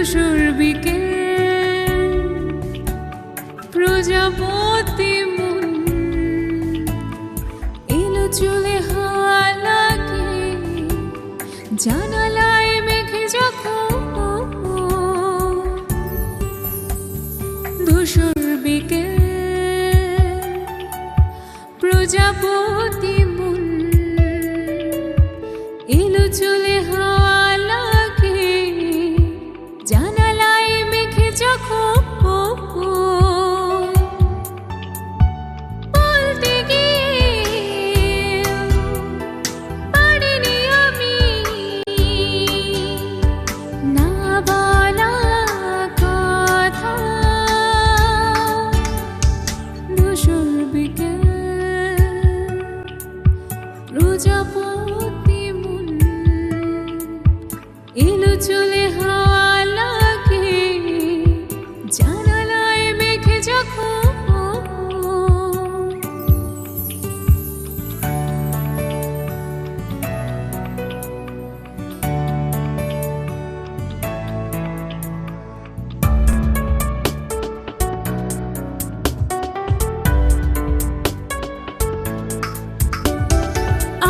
ধূসর বিকেল প্রজাপতি মন এলো চলে হাওয়া লাগে জানালায় মেঘে যখন ধূসর বিকেল প্রজাপতি মন এলো চলে হাওয়া লাগে জানালায় মেঘে যখন বলতে গিয়ে পারিনি আমি না বলা কথা ধূসর বিকেল প্রজাপতি মন এলো চলে হাওয়া লাগে জানালায় মেঘে যখন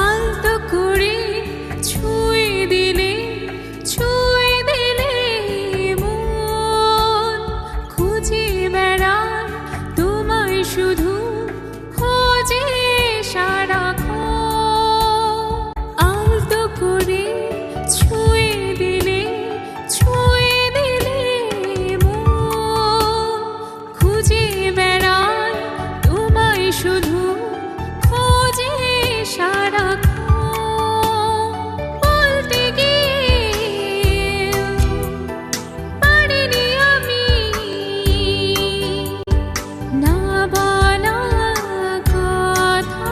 আলতো করে ছুঁয়ে দিলে মন খুঁজে বেড়ায় তোমায় শুধু খোঁজে সারাক্ষণ আলতো করে ছুঁয়ে দিলে মন খুঁজে বেড়ায় তোমায় শুধু খোঁজে সারাক্ষণ বলতে গিয়ে পারিনি আমি না বলা কথা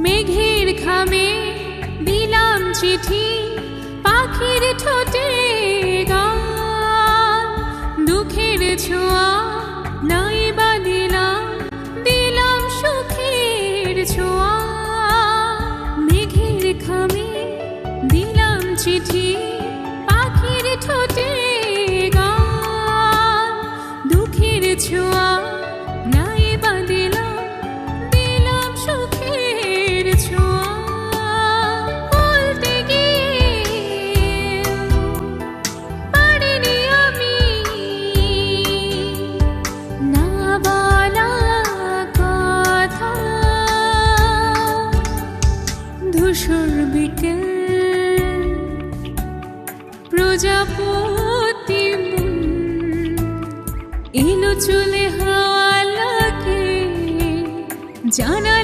মেঘের খামে দিলাম চিঠি পাখির ঠোঁটে গান দুঃখের ছোঁয়া নাই বা দিলাম সুখের ছোঁয়া মেঘের খামে দিলাম চিঠি পাখির ঠোঁটে গান দুঃখের ছোঁয়া নাই বা দিলাম সুখের ছোঁয়া বলতে গিয়ে পারিনি আমি না বলা কথা ধূসর বিকেল প্রজাপতি মন এলো চলে হাওয়া লাগে জানা